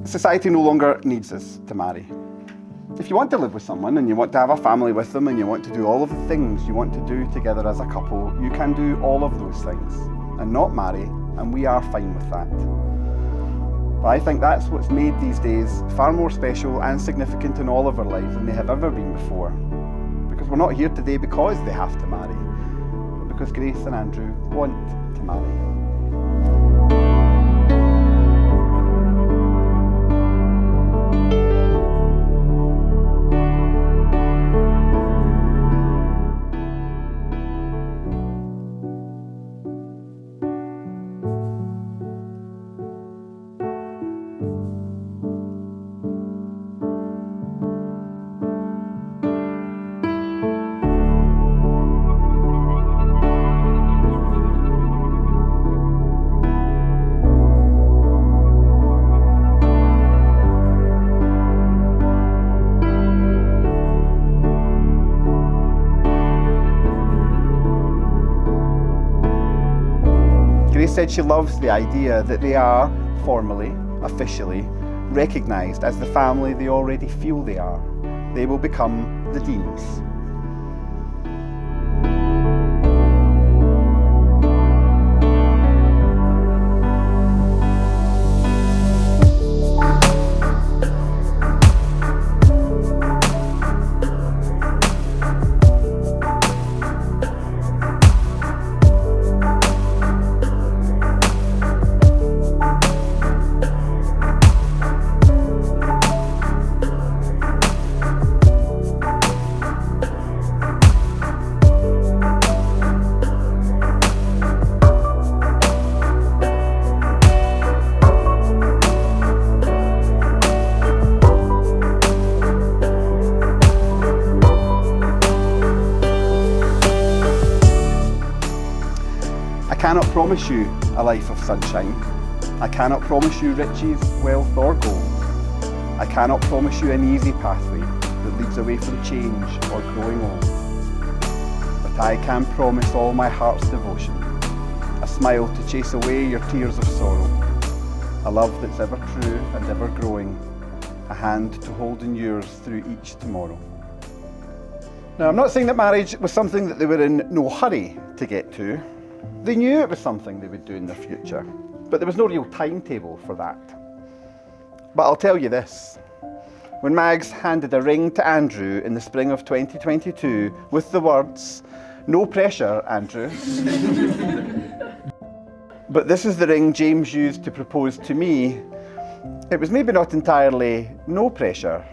society no longer needs us to marry. If you want to live with someone and you want to have a family with them and you want to do all of the things you want to do together as a couple, you can do all of those things and not marry, and we are fine with that. But I think that's what's made these days far more special and significant in all of our lives than they have ever been before. Because we're not here today because they have to marry, but because Grace and Andrew want to marry. Grace said she loves the idea that they are formally, officially, recognised as the family they already feel they are. They will become the Deans. I cannot promise you a life of sunshine. I cannot promise you riches, wealth or gold. I cannot promise you an easy pathway that leads away from change or growing old. But I can promise all my heart's devotion, a smile to chase away your tears of sorrow, a love that's ever true and ever growing, a hand to hold in yours through each tomorrow. Now, I'm not saying that marriage was something that they were in no hurry to get to. They knew it was something they would do in their future, but there was no real timetable for that. But I'll tell you this, when Mags handed a ring to Andrew in the spring of 2022 with the words, "No pressure, Andrew," but this is the ring James used to propose to me, it was maybe not entirely no pressure,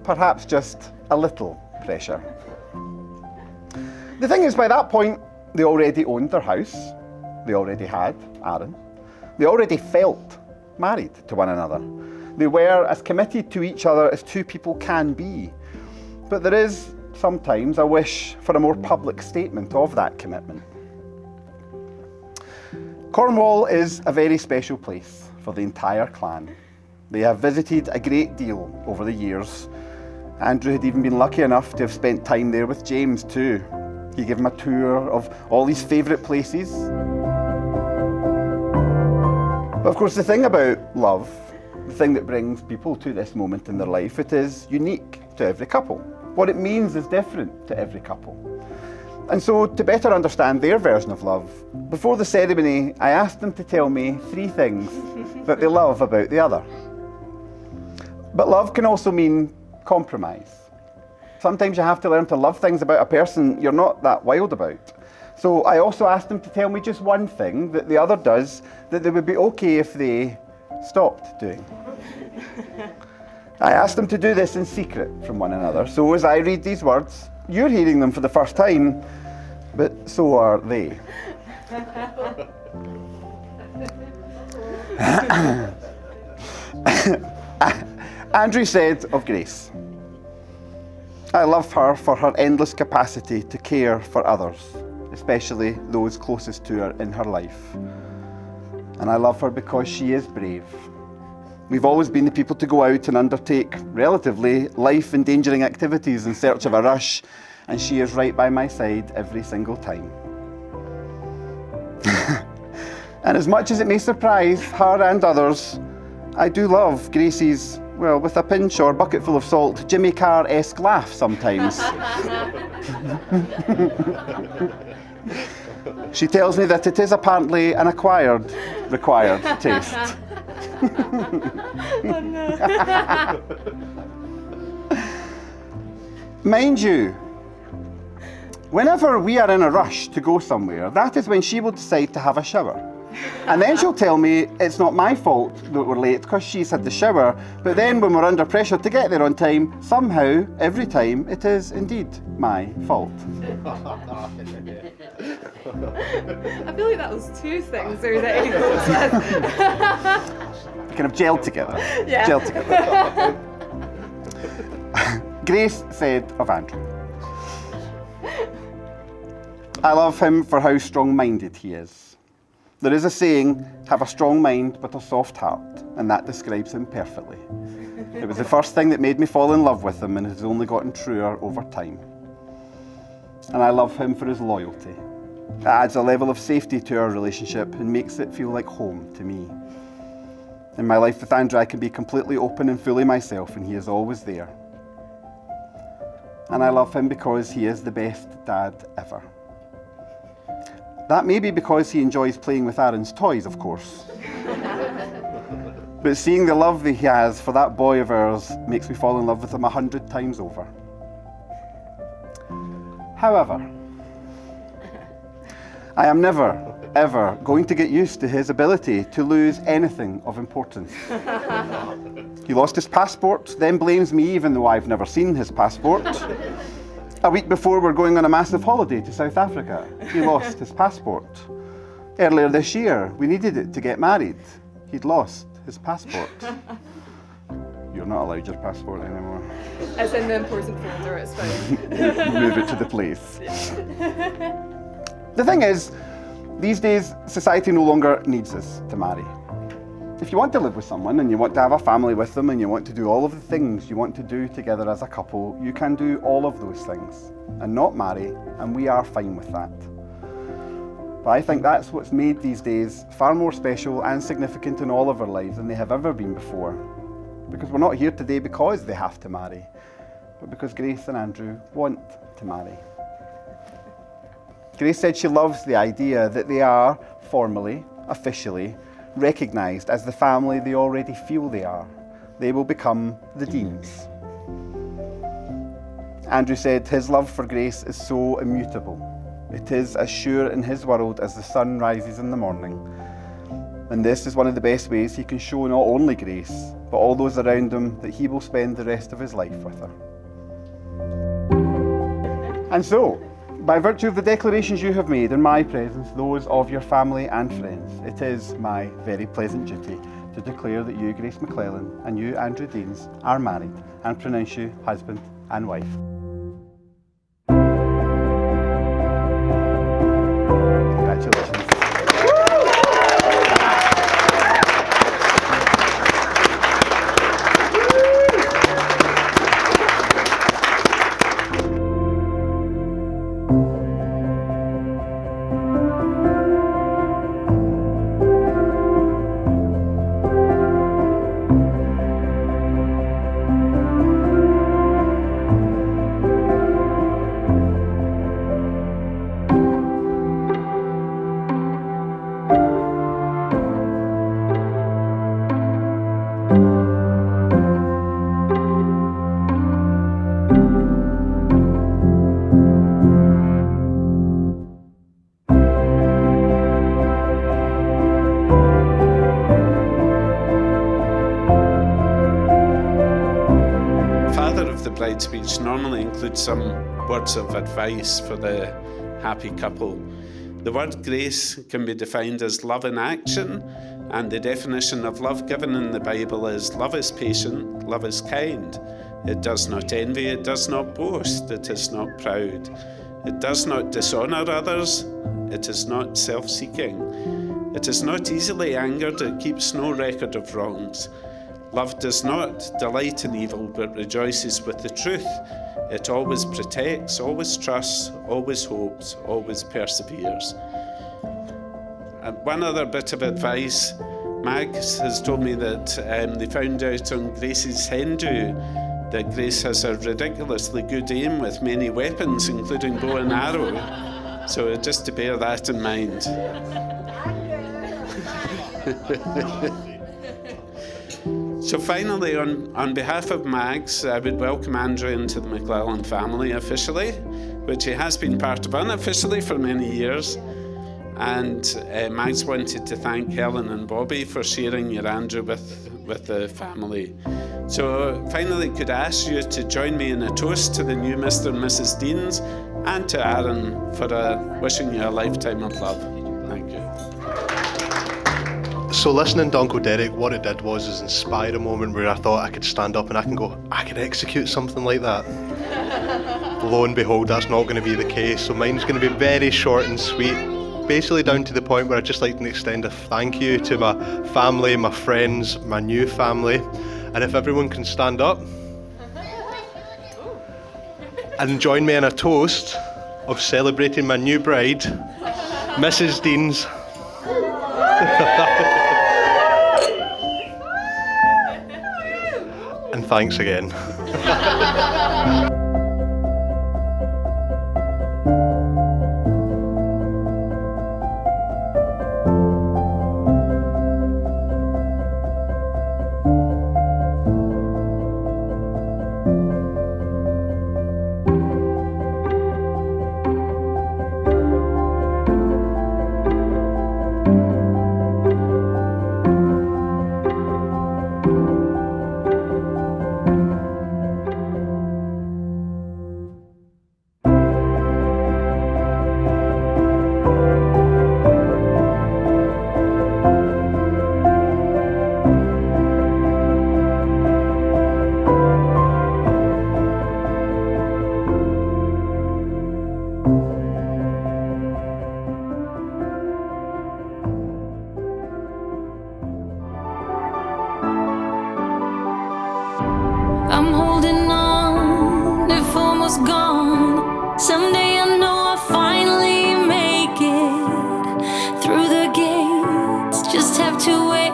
perhaps just a little pressure. The thing is, by that point, they already owned their house, they already had Aaron, they already felt married to one another. They were as committed to each other as two people can be. But there is sometimes a wish for a more public statement of that commitment. Cornwall is a very special place for the entire clan. They have visited a great deal over the years. Andrew had even been lucky enough to have spent time there with James too. He gave him a tour of all his favourite places. But of course, the thing about love, the thing that brings people to this moment in their life, it is unique to every couple. What it means is different to every couple. And so, to better understand their version of love, before the ceremony, I asked them to tell me 3 things that they love about the other. But love can also mean compromise. Sometimes you have to learn to love things about a person you're not that wild about. So I also asked them to tell me just one thing that the other does that they would be okay if they stopped doing. I asked them to do this in secret from one another. So as I read these words, you're hearing them for the first time, but so are they. Andrew said of Grace, "I love her for her endless capacity to care for others, especially those closest to her in her life. And I love her because she is brave. We've always been the people to go out and undertake relatively life-endangering activities in search of a rush, and she is right by my side every single time." And as much as it may surprise her and others, I do love Grace's, well, with a pinch or bucket full of salt, Jimmy Carr-esque laugh sometimes. She tells me that it is apparently an required taste. Oh, no. Mind you, whenever we are in a rush to go somewhere, that is when she will decide to have a shower. And then she'll tell me it's not my fault that we're late because she's had the shower, but then when we're under pressure to get there on time, somehow, every time, it is indeed my fault. I feel like that was two things there that Eagle said. Kind of gelled together. Yeah. Gelled together. Grace said of Andrew, I love him for how strong-minded he is. There is a saying, have a strong mind but a soft heart, and that describes him perfectly. It was the first thing that made me fall in love with him and has only gotten truer over time. And I love him for his loyalty. It adds a level of safety to our relationship and makes it feel like home to me. In my life with Andrew, I can be completely open and fully myself, and he is always there. And I love him because he is the best dad ever. That may be because he enjoys playing with Aaron's toys, of course. But seeing the love that he has for that boy of ours makes me fall in love with him 100 times over. However, I am never, ever going to get used to his ability to lose anything of importance. He lost his passport, then blames me even though I've never seen his passport. A week before we're going on a massive holiday to South Africa, he lost his passport. Earlier this year, we needed it to get married. He'd lost his passport. You're not allowed your passport anymore. It's in the important folder, it's fine. Move it to the place. The thing is, these days, society no longer needs us to marry. If you want to live with someone and you want to have a family with them and you want to do all of the things you want to do together as a couple, you can do all of those things and not marry, and we are fine with that. But I think that's what's made these days far more special and significant in all of our lives than they have ever been before. Because we're not here today because they have to marry, but because Grace and Andrew want to marry. Grace said she loves the idea that they are formally, officially, recognised as the family they already feel they are. They will become the Deans. Andrew said his love for Grace is so immutable. It is as sure in his world as the sun rises in the morning. And this is one of the best ways he can show not only Grace, but all those around him that he will spend the rest of his life with her. And so, by virtue of the declarations you have made in my presence, those of your family and friends, it is my very pleasant duty to declare that you, Grace McClellan, and you, Andrew Deans, are married and pronounce you husband and wife. Congratulations. Speech normally includes some words of advice for the happy couple. The word grace can be defined as love in action, and the definition of love given in the Bible is love is patient, love is kind. It does not envy, it does not boast, it is not proud. It does not dishonour others, it is not self-seeking. It is not easily angered, it keeps no record of wrongs. Love does not delight in evil, but rejoices with the truth. It always protects, always trusts, always hopes, always perseveres. And one other bit of advice, Max has told me that they found out on Grace's hen do that Grace has a ridiculously good aim with many weapons, including bow and arrow. So just to bear that in mind. So finally, on behalf of Mags, I would welcome Andrew into the McClellan family officially, which he has been part of unofficially for many years. And Mags wanted to thank Helen and Bobby for sharing your Andrew with the family. So finally, could I ask you to join me in a toast to the new Mr. and Mrs. Deans and to Aaron for wishing you a lifetime of love. Thank you. So listening to Uncle Derek, what it did was inspire a moment where I thought I could stand up and I could execute something like that. Lo and behold, that's not going to be the case. So mine's going to be very short and sweet. Basically down to the point where I'd just like to extend a thank you to my family, my friends, my new family. And if everyone can stand up and join me in a toast of celebrating my new bride, Mrs. Deans. And thanks again. I'm holding on, if almost gone. Someday I know I'll finally make it through the gates. Just have to wait.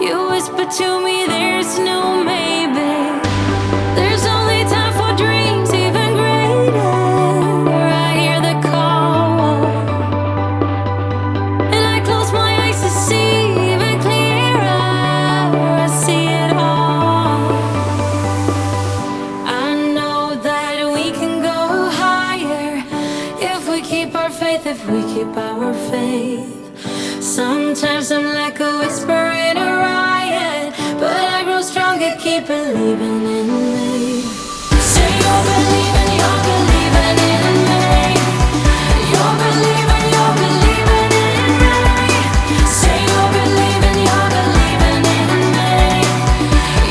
You whisper to me, there's no maybe. There's only time for dreams even greater. I hear the call, and I close my eyes to see even clearer. I see it all. I know that we can go higher if we keep our faith, if we keep our faith. Sometimes I'm like a whisper in a riot, but I grow stronger, keep believing in me. Say you're believing in me. You're believing in me. Say you're believing in me.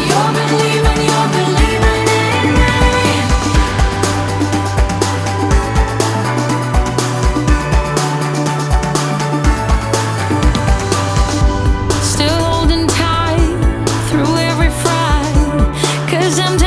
You're believing in me. Still holding tight through every fight, 'cause I'm